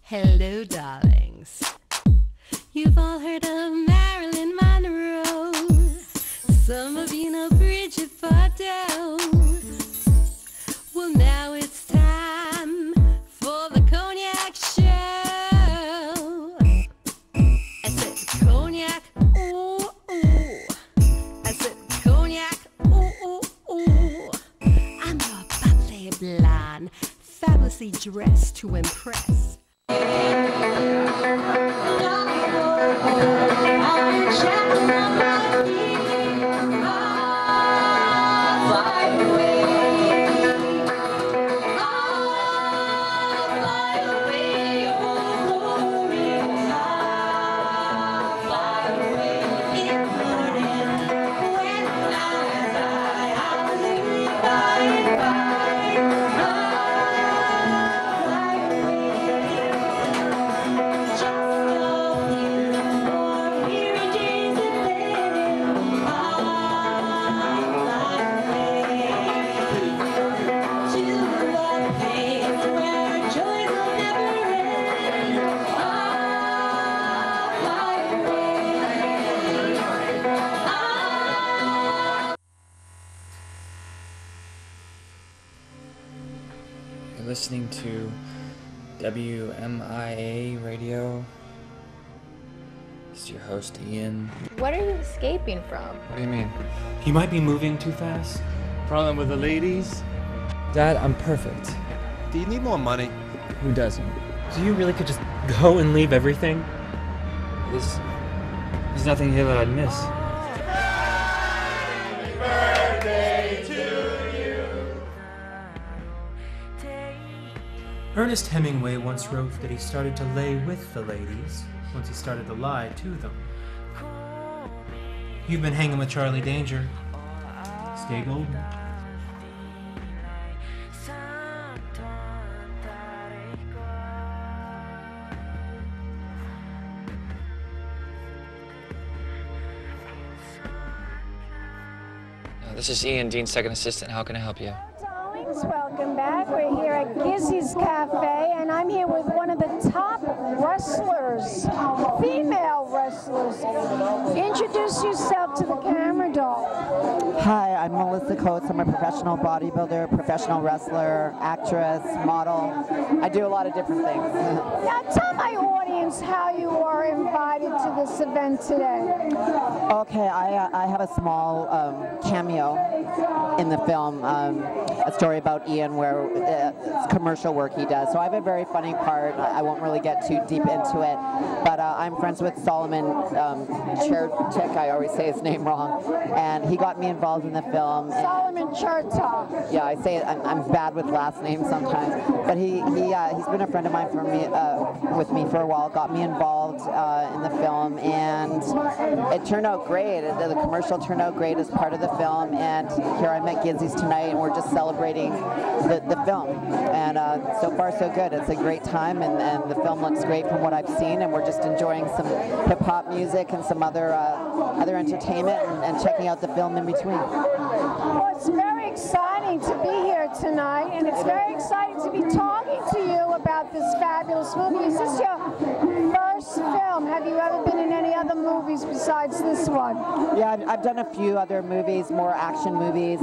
Hello, darlings. You've all heard of Marilyn Monroe. Some of you know Bridget Bardot. Well, now it's time for the Cognac show. I said Cognac, ooh, ooh. I said Cognac, ooh, ooh, ooh. I'm your bubbly blonde, fabulously dressed to impress. Listening to WMIA radio. This is your host, Ian. What are you escaping from? What do you mean? You might be moving too fast. Problem with the ladies? Dad, I'm perfect. Do you need more money? Who doesn't? So you really could just go and leave everything? There's nothing here that I'd miss. Happy birthday to you. Ernest Hemingway once wrote that he started to lay with the ladies once he started to lie to them. You've been hanging with Charlie Danger. Stay golden. This is Ian, Dean's second assistant. How can I help you? Darlings, welcome back. We're here at Gizzi's Cafe, and I'm here with one of the top wrestlers, female wrestlers. Introduce yourself to the camera, doll. Hi, I'm Melissa Coates. I'm a professional bodybuilder, professional wrestler, actress, model. I do a lot of different things. Now tell my audience how you are invited to this event today. Okay, I have a small cameo in the film, a story about Ian where it's commercial work he does. So I have a very funny part. I won't really get too deep into it, but I'm friends with Solomon Chertik, I always say his name wrong, and he got me involved in the film. Solomon Chertik. Yeah, I say it, I'm bad with last names sometimes, but he's been a friend of mine with me for a while, got me involved in the film, and it turned out great. The commercial turned out great as part of the film, and here I'm at Gizzi's tonight, and we're just celebrating the film, and so far so good. It's a great time, and the film looks great from what I've seen, and we're just enjoying some hip-hop music and some other entertainment, and checking out the film in between. Well, it's very exciting to be here tonight, and it's very exciting to be talking to you about this fabulous movie. Is this your first film? Have you ever been in any other movies besides this one? Yeah, I've done a few other movies, more action movies.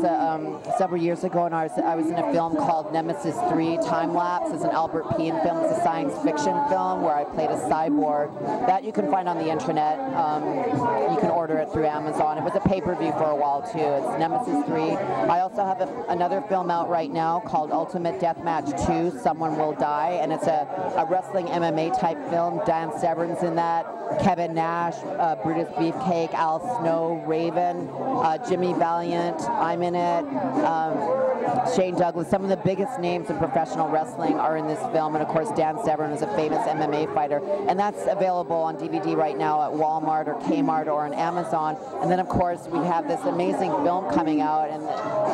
Several years ago, and I was in a film called Nemesis 3 Time Lapse. It's an Albert Pien film. It's a science fiction film where I played a cyborg. That you can find on the internet. You can order it through Amazon. It was a pay-per-view for a while too. It's Nemesis 3. I also have another film out right now called Ultimate Deathmatch 2, Someone Will Die, and it's a wrestling MMA type film. Dan Severn's in that, Kevin Nash, Brutus Beefcake, Al Snow, Raven, Jimmy Valiant, I'm in it, Shane Douglas. Some of the biggest names in professional wrestling are in this film, and of course Dan Severn is a famous MMA fighter, and that's available on DVD right now at Walmart or Kmart or on Amazon. And then of course we have this amazing film coming out, and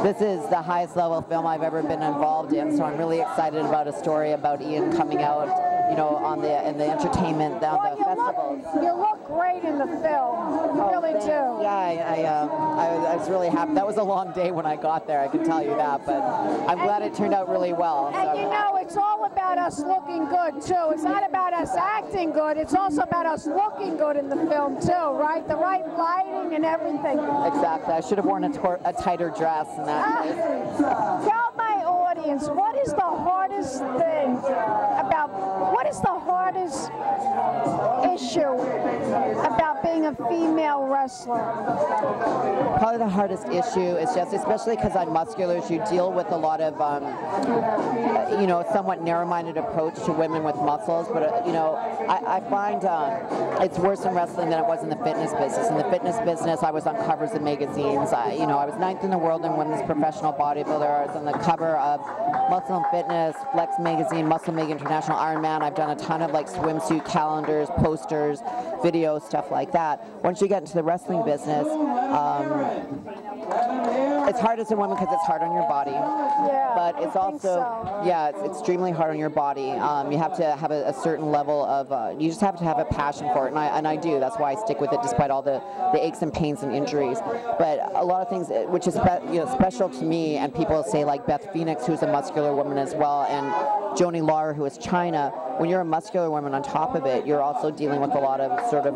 this is the highest level film I've ever been involved in, so I'm really excited about a story about Ian coming out you know, in the entertainment, on the festivals. You look great in the film. You really thanks. do. Yeah, I was really happy. That was a long day when I got there, I can tell you that, but I'm glad it turned out really well. And you know, it's all about us looking good, too. It's not about us acting good. It's also about us looking good in the film, too, right? The right lighting and everything. Exactly. I should have worn a tighter dress in that case. Tell my audience, what is the hardest thing what is the hardest issue about being a female wrestler? Probably the hardest issue is just, especially because I'm muscular, is you deal with a lot of, you know, somewhat narrow-minded approach to women with muscles. But, you know, I find it's worse in wrestling than it was in the fitness business. In the fitness business, I was on covers of magazines. You know, I was 9th in the world in women's professional bodybuilder. I was on the cover of Muscle and Fitness, Flex Magazine, Muscle Mag International, Ironman. I've done a ton of like swimsuit calendars, posters, videos, stuff like that. Once you get into the wrestling business, it's hard as a woman because it's hard on your body. Yeah, but it's also, yeah, it's extremely hard on your body. You have to have a certain level of, you just have to have a passion for it, and I do. That's why I stick with it despite all the aches and pains and injuries. But a lot of things, which is special to me, and people say like Beth Phoenix, who's a muscular woman as well, and Joni Laurer, who is China. When you're a muscular woman on top of it, you're also dealing with a lot of sort of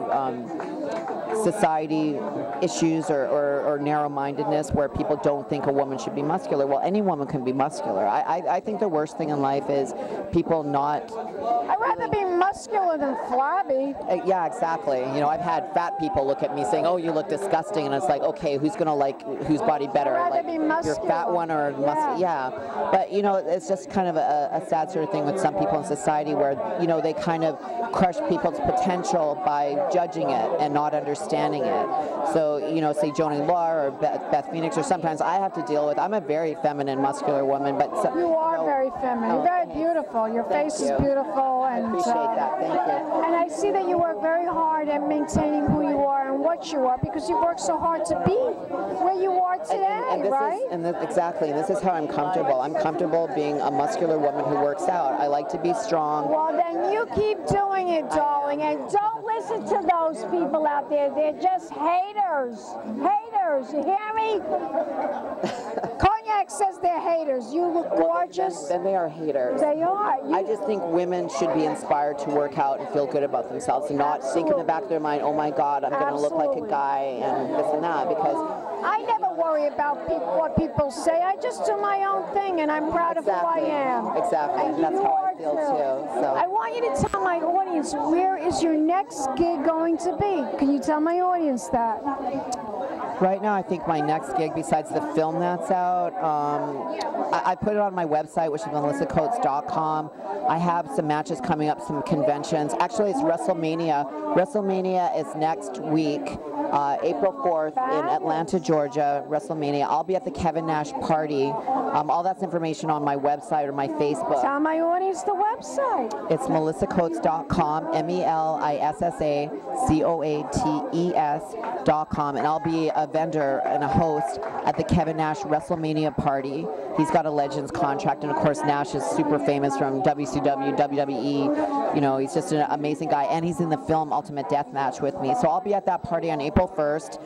society issues or narrow-mindedness where people don't think a woman should be muscular. Well, any woman can be muscular. I think the worst thing in life is people not... I'd rather be muscular than flabby. Yeah, exactly. You know, I've had fat people look at me saying, "Oh, you look disgusting," and it's like, okay, who's gonna like whose body better? I'd rather like be muscular. Your fat one or muscular? Yeah. But you know, it's just kind of a sad sort of thing with some people in society where, you know, they kind of crush people's potential by judging it and not understanding it. So, you know, say Joni Laurer or Beth Phoenix, or sometimes I have to deal with. I'm a very feminine, muscular woman, but you are very feminine. You're very beautiful. Your face is beautiful, and I appreciate that. Thank you. And I see that you work very hard at maintaining who you are and what you are, because you work so hard to be where you are today, right? Exactly. And this is how I'm comfortable. I'm comfortable being a muscular woman who works out. I like to be strong. Well, then you keep doing it, darling, and don't listen to those people out there. They're just haters. Haters. You hear me? Cognac says they're haters. You look gorgeous. Then they are haters. They are. I just think women should be inspired to work out and feel good about themselves and not think in the back of their mind, oh my God, I'm going to look like a guy and this and that, because I never worry about what people say. I just do my own thing, and I'm proud of who I am. Exactly. And that's how I feel too. So I want you to tell my audience, where is your next gig going to be? Can you tell my audience that? Right now, I think my next gig, besides the film that's out, I put it on my website, which is melissacoates.com. I have some matches coming up, some conventions. Actually, it's WrestleMania. WrestleMania is next week, April 4th in Atlanta, Georgia, WrestleMania. I'll be at the Kevin Nash party. All that's information on my website or my Facebook. Tell my audience the website. It's melissacoates.com, melissacoates.com, and I'll be a vendor and a host at the Kevin Nash WrestleMania party. He's got a Legends contract, and of course Nash is super famous from WCW, WWE. You know, he's just an amazing guy, and he's in the film Ultimate Deathmatch with me. So I'll be at that party on April 1st.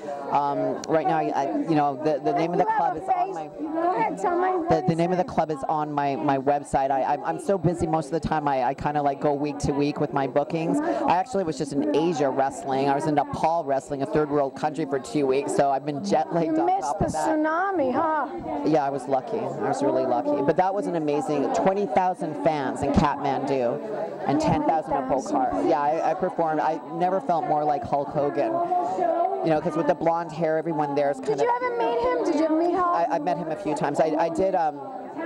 Right now, you know, the name of the club is on my. Go ahead, tell my. The name of the club is on my website. I'm so busy most of the time. I kind of like go week to week with my bookings. I actually was just in Asia wrestling. I was in Nepal wrestling, a third world country, for 2 weeks. So I've been jet lagged on top of that. You missed the tsunami, huh? Yeah, I was lucky. I was really lucky. But that was an amazing 20,000 fans in Kathmandu and 10,000 at Bokhara. Yeah, I performed. I never felt more like Hulk Hogan. You know, because with the blonde hair, everyone there is kind of... Did you ever meet him? Did you ever meet Hulk? I met him a few times. I did...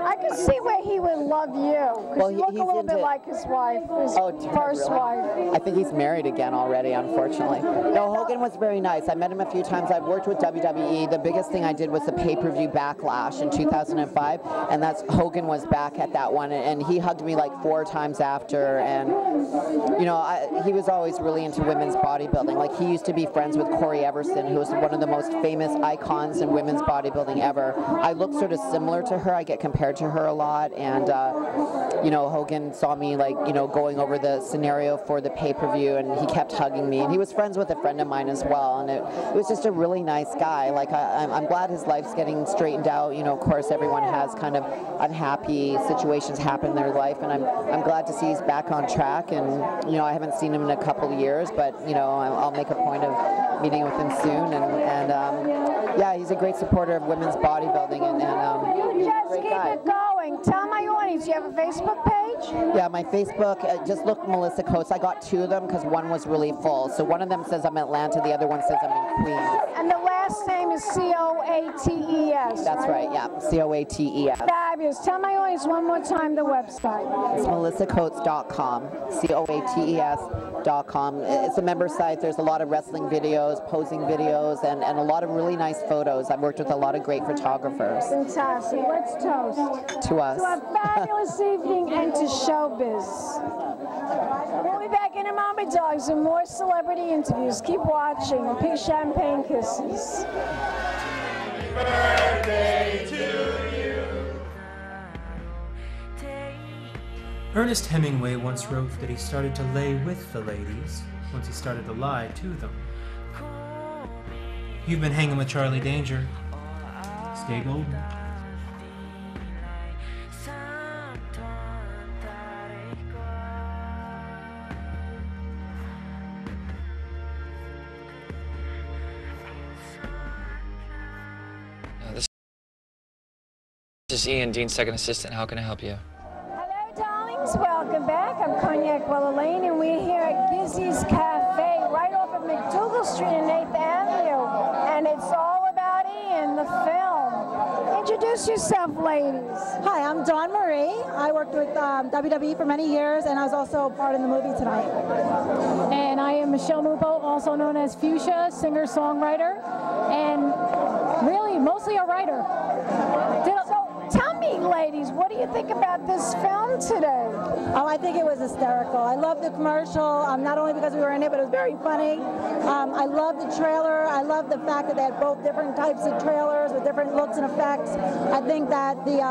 I can see where he would love you, because you look a little bit like his wife, his first wife. I think he's married again already, unfortunately. No, Hogan was very nice. I met him a few times. I've worked with WWE. The biggest thing I did was the pay-per-view Backlash in 2005, and that's Hogan was back at that one, and he hugged me like 4 times after, and you know, he was always really into women's bodybuilding. Like, he used to be friends with Corey Everson, who was one of the most famous icons in women's bodybuilding ever. I look sort of similar to her. I get compared regard to her a lot, and you know, Hogan saw me, like, you know, going over the scenario for the pay-per-view, and he kept hugging me, and he was friends with a friend of mine as well, and it was just a really nice guy. Like, I'm glad his life's getting straightened out. You know, of course, everyone has kind of unhappy situations happen in their life, and I'm glad to see he's back on track. And you know, I haven't seen him in a couple of years, but you know, I'll make a point of meeting with him soon. And yeah, he's a great supporter of women's bodybuilding, and You just keep it going. Tell my audience, you have a Facebook page? yeah, my Facebook, just look Melissa Coates. I got two of them because one was really full. So one of them says I'm in Atlanta, the other one says I'm in Queens. And the last name is Coates. That's right, yeah, Coates. Fabulous. Tell my audience one more time the website. It's melissacoates.com, Coates.com. It's a member site. There's a lot of wrestling videos, posing videos, and a lot of really nice photos. I've worked with a lot of great photographers. Fantastic. Let's toast. To us. To a fabulous evening and to showbiz. We'll be back in a moment, dogs, and more celebrity interviews. Keep watching. Pink champagne kisses. Birthday to you. Ernest Hemingway once wrote that he started to lay with the ladies once he started to lie to them. You've been hanging with Charlie Danger. Stay golden. This is Ian, Dean's second assistant. How can I help you? Hello, darlings. Welcome back. I'm Cognac, Wellerlane, and we're here at Gizzi's Cafe right off of McDougal Street and 8th Avenue. And it's all about Ian, the film. Introduce yourself, ladies. Hi, I'm Dawn Marie. I worked with WWE for many years, and I was also part of the movie tonight. And I am Michelle Mupo, also known as Fuchsia, singer-songwriter, and really mostly a writer. Tell me, ladies, what do you think about this film today? Oh, I think it was hysterical. I love the commercial, not only because we were in it, but it was very funny. I love the trailer. I love the fact that they had both different types of trailers with different looks and effects. I think that the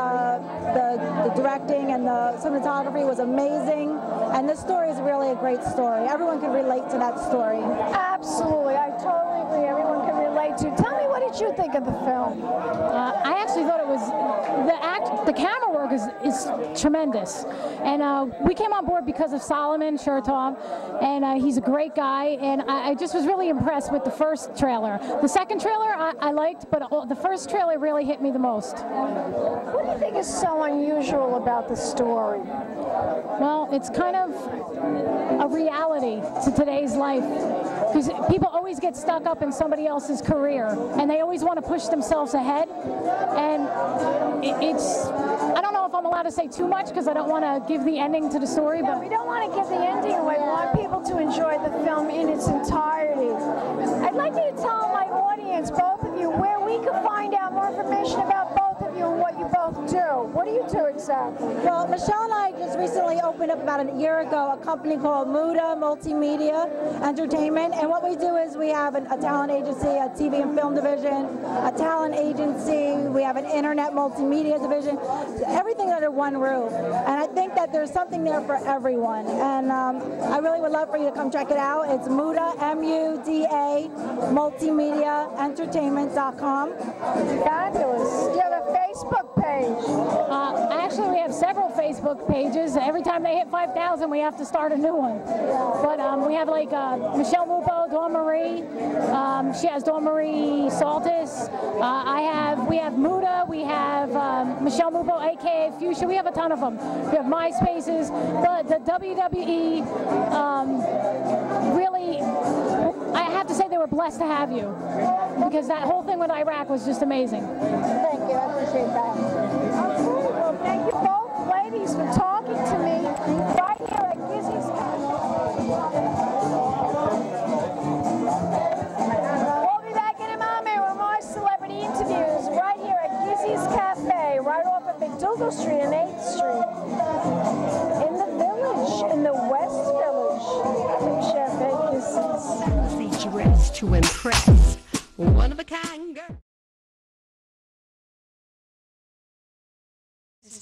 directing and the cinematography was amazing. And this story is really a great story. Everyone can relate to that story. Absolutely. I totally agree. Everyone can relate to. Tell me, what did you think of the film? I actually thought it was, the camera work is tremendous. And we came on board because of Solomon Chertoff, and he's a great guy, and I just was really impressed with the first trailer. The second trailer I liked, but the first trailer really hit me the most. What do you think is so unusual about the story? Well, it's kind of a reality to today's life, because people always get stuck up in somebody else's career, and they always want to push themselves ahead. And it's, I don't know if I'm allowed to say too much because I don't want to give the ending to the story. Yeah, but we don't want to give the ending away. We want people to enjoy the film in its entirety. I'd like you to tell my audience, both of you, where we can find out more information about both of you and what you both do. What do you do exactly? Well, Michelle and I just recently opened up about a year ago a company called Muda Multimedia Entertainment, and what we do is we have a talent agency, a TV and film division, a talent agency, we have an internet multimedia division, everything under one roof. And I think that there's something there for everyone, and I really would love for you to come check it out. It's Muda, M-U-D-A, multimediaentertainment.com. Fabulous. You have a Facebook page. Actually, we have several Facebook pages. Every time they hit 5,000, we have to start a new one. But we have like Michelle Mupo, Dawn Marie. She has Dawn Marie Saltis. We have Muda. We have Michelle Mupo, aka Fuchsia. We have a ton of them. We have MySpaces. The WWE really, I have to say they were blessed to have you, because that whole thing with Iraq was just amazing. Thank you. I appreciate that. Well, thank you both ladies for talking to me right here at Gizzi's Cafe. We'll be back in a moment with more celebrity interviews right here at Gizzi's Cafe, right off of McDougal Street and 8th Street. In the village, in the West Village. Champagne kisses. Dress to impress, one of a kind girl.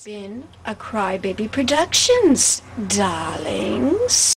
been a Crybaby Productions, darlings.